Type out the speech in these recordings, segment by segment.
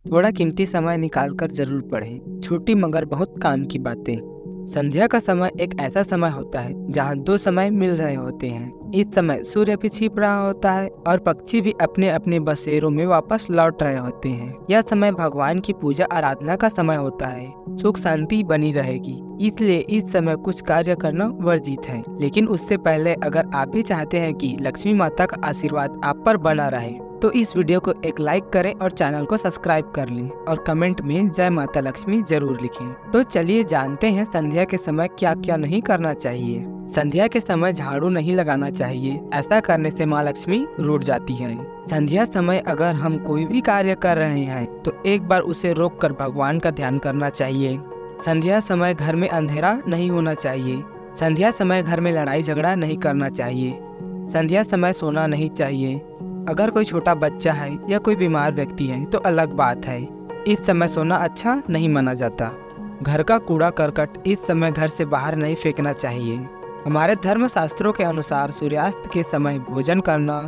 थोड़ा कीमती समय निकाल कर जरूर पढ़ें। छोटी मगर बहुत काम की बातें। संध्या का समय एक ऐसा समय होता है जहाँ दो समय मिल रहे होते हैं। इस समय सूर्य भी छिप रहा होता है और पक्षी भी अपने अपने बसेरों में वापस लौट रहे होते हैं। यह समय भगवान की पूजा आराधना का समय होता है। सुख शांति बनी रहेगी, इसलिए इस समय कुछ कार्य करना वर्जित है। लेकिन उससे पहले अगर आप भी चाहते हैं कि लक्ष्मी माता का आशीर्वाद आप पर बना रहे तो इस वीडियो को एक लाइक करें और चैनल को सब्सक्राइब कर लें और कमेंट में जय माता लक्ष्मी जरूर लिखें। तो चलिए जानते हैं संध्या के समय क्या क्या नहीं करना चाहिए। संध्या के समय झाड़ू नहीं लगाना चाहिए, ऐसा करने से माँ लक्ष्मी रूठ जाती है। संध्या समय अगर हम कोई भी कार्य कर रहे हैं तो एक बार उसे रोक कर भगवान का ध्यान करना चाहिए। संध्या समय घर में अंधेरा नहीं होना चाहिए। संध्या समय घर में लड़ाई झगड़ा नहीं करना चाहिए। संध्या समय सोना नहीं चाहिए। अगर कोई छोटा बच्चा है या कोई बीमार व्यक्ति है तो अलग बात है, इस समय सोना अच्छा नहीं माना जाता। घर का कूड़ा करकट इस समय घर से बाहर नहीं फेंकना चाहिए। हमारे धर्म शास्त्रों के अनुसार सूर्यास्त के समय भोजन करना,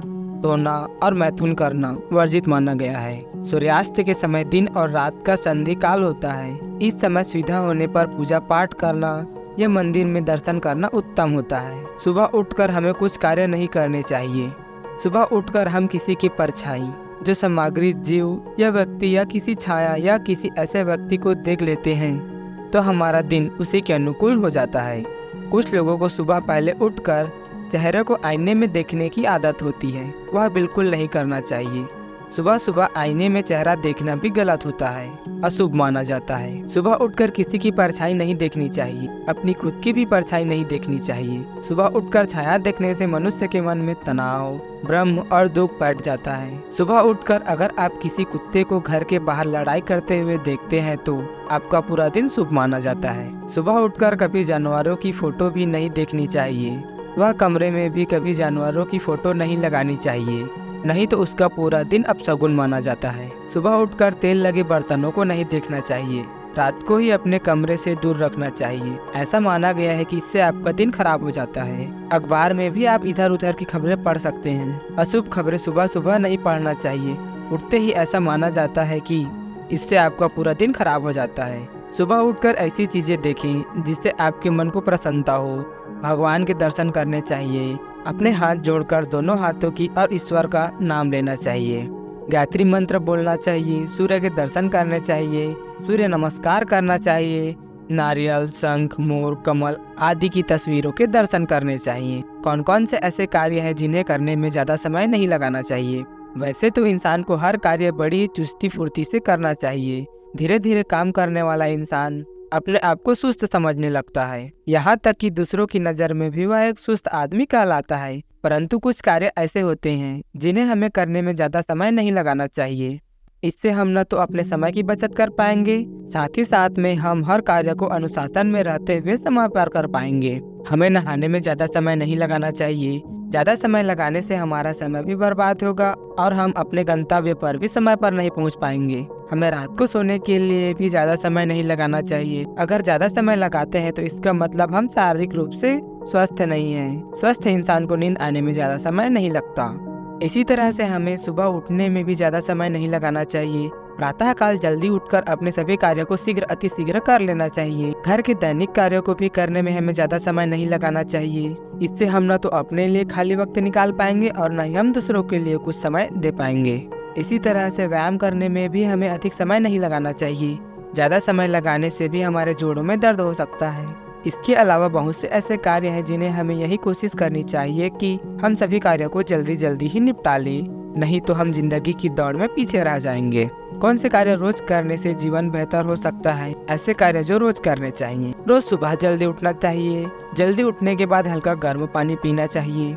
सोना और मैथुन करना वर्जित माना गया है। सूर्यास्त के समय दिन और रात का संधि काल होता है। इस समय सुविधा होने पर पूजा पाठ करना या मंदिर में दर्शन करना उत्तम होता है। सुबह उठकर हमें कुछ कार्य नहीं करने चाहिए। सुबह उठकर हम किसी की परछाई, जो सामग्री, जीव या व्यक्ति या किसी छाया या किसी ऐसे व्यक्ति को देख लेते हैं तो हमारा दिन उसी के अनुकूल हो जाता है। कुछ लोगों को सुबह पहले उठकर चेहरे को आईने में देखने की आदत होती है, वह बिल्कुल नहीं करना चाहिए। सुबह सुबह आईने में चेहरा देखना भी गलत होता है, अशुभ माना जाता है। सुबह उठकर किसी की परछाई नहीं देखनी चाहिए, अपनी खुद की भी परछाई नहीं देखनी चाहिए। सुबह उठकर छाया देखने से मनुष्य के मन में तनाव, भ्रम और दुख बैठ जाता है। सुबह उठकर अगर आप किसी कुत्ते को घर के बाहर लड़ाई करते हुए देखते हैं तो आपका पूरा दिन शुभ माना जाता है। सुबह उठकर कभी जानवरों की फोटो भी नहीं देखनी चाहिए। वह कमरे में भी कभी जानवरों की फोटो नहीं लगानी चाहिए, नहीं तो उसका पूरा दिन अपशगुन माना जाता है। सुबह उठकर तेल लगे बर्तनों को नहीं देखना चाहिए। रात को ही अपने कमरे से दूर रखना चाहिए। ऐसा माना गया है कि इससे आपका दिन खराब हो जाता है। अखबार में भी आप इधर उधर की खबरें पढ़ सकते हैं। अशुभ खबरें सुबह सुबह नहीं पढ़ना चाहिए। उठते ही ऐसा माना जाता है कि इससे आपका पूरा दिन खराब हो जाता है। सुबह उठकर ऐसी चीजें देखें जिससे आपके मन को प्रसन्नता हो। भगवान के दर्शन करने चाहिए। अपने हाथ जोड़कर दोनों हाथों की और ईश्वर का नाम लेना चाहिए। गायत्री मंत्र बोलना चाहिए। सूर्य के दर्शन करने चाहिए। सूर्य नमस्कार करना चाहिए। नारियल, शंख, मोर, कमल आदि की तस्वीरों के दर्शन करने चाहिए। कौन कौन से ऐसे कार्य हैं जिन्हें करने में ज्यादा समय नहीं लगाना चाहिए? वैसे तो इंसान को हर कार्य बड़ी चुस्ती फुर्ती से करना चाहिए। धीरे धीरे काम करने वाला इंसान अपने आप को सुस्त समझने लगता है, यहाँ तक कि दूसरों की नज़र में भी वह एक सुस्त आदमी कहलाता है। परंतु कुछ कार्य ऐसे होते हैं जिन्हें हमें करने में ज्यादा समय नहीं लगाना चाहिए। इससे हम न तो अपने समय की बचत कर पाएंगे, साथ ही साथ में हम हर कार्य को अनुशासन में रहते हुए समय पर कर पाएंगे। हमें नहाने में ज्यादा समय नहीं लगाना चाहिए। ज्यादा समय लगाने से हमारा समय भी बर्बाद होगा और हम अपने गंतव्य पर भी समय पर नहीं पहुंच पाएंगे। हमें रात को सोने के लिए भी ज्यादा समय नहीं लगाना चाहिए। अगर ज्यादा समय लगाते हैं तो इसका मतलब हम शारीरिक रूप से स्वस्थ नहीं हैं। स्वस्थ इंसान को नींद आने में ज्यादा समय नहीं लगता। इसी तरह से हमें सुबह उठने में भी ज्यादा समय नहीं लगाना चाहिए। प्रातः काल जल्दी उठकर अपने सभी कार्यों को शीघ्र अति शीघ्र कर लेना चाहिए। घर के दैनिक कार्यों को भी करने में हमें ज्यादा समय नहीं लगाना चाहिए। इससे हम न तो अपने लिए खाली वक्त निकाल पाएंगे और न ही हम दूसरों के लिए कुछ समय दे पाएंगे। इसी तरह से व्यायाम करने में भी हमें अधिक समय नहीं लगाना चाहिए। ज्यादा समय लगाने से भी हमारे जोड़ों में दर्द हो सकता है। इसके अलावा बहुत से ऐसे कार्य हैं जिन्हें हमें यही कोशिश करनी चाहिए कि हम सभी कार्यों को जल्दी जल्दी ही निपटा लें, नहीं तो हम जिंदगी की दौड़ में पीछे रह जाएंगे। कौन से कार्य रोज करने से जीवन बेहतर हो सकता है? ऐसे कार्य जो रोज करने चाहिए। रोज सुबह जल्दी उठना चाहिए। जल्दी उठने के बाद हल्का गर्म पानी पीना चाहिए।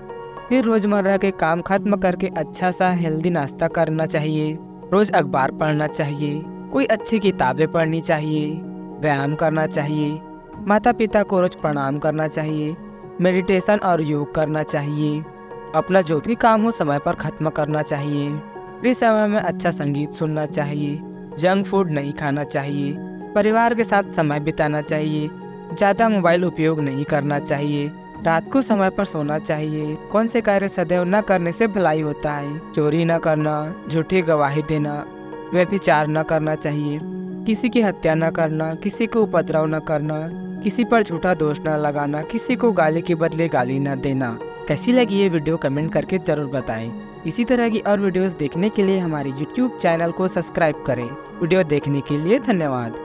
फिर रोजमर्रा के काम खत्म करके अच्छा सा हेल्दी नाश्ता करना चाहिए। रोज अखबार पढ़ना चाहिए। कोई अच्छी किताबें पढ़नी चाहिए। व्यायाम करना चाहिए। माता पिता को रोज प्रणाम करना चाहिए। मेडिटेशन और योग करना चाहिए। अपना जो भी काम हो समय पर खत्म करना चाहिए। फ्री समय में अच्छा संगीत सुनना चाहिए। जंक फूड नहीं खाना चाहिए। परिवार के साथ समय बिताना चाहिए। ज्यादा मोबाइल उपयोग नहीं करना चाहिए। रात को समय पर सोना चाहिए। कौन से कार्य सदैव न करने से भलाई होता है? चोरी न करना, झूठी गवाही देना, व्यभिचार न करना चाहिए, किसी की हत्या न करना, किसी को उपद्रव न करना, किसी पर झूठा दोष न लगाना, किसी को गाली के बदले गाली न देना। कैसी लगी ये वीडियो कमेंट करके जरूर बताएं। इसी तरह की और वीडियोस देखने के लिए हमारे YouTube चैनल को सब्सक्राइब करें। वीडियो देखने के लिए धन्यवाद।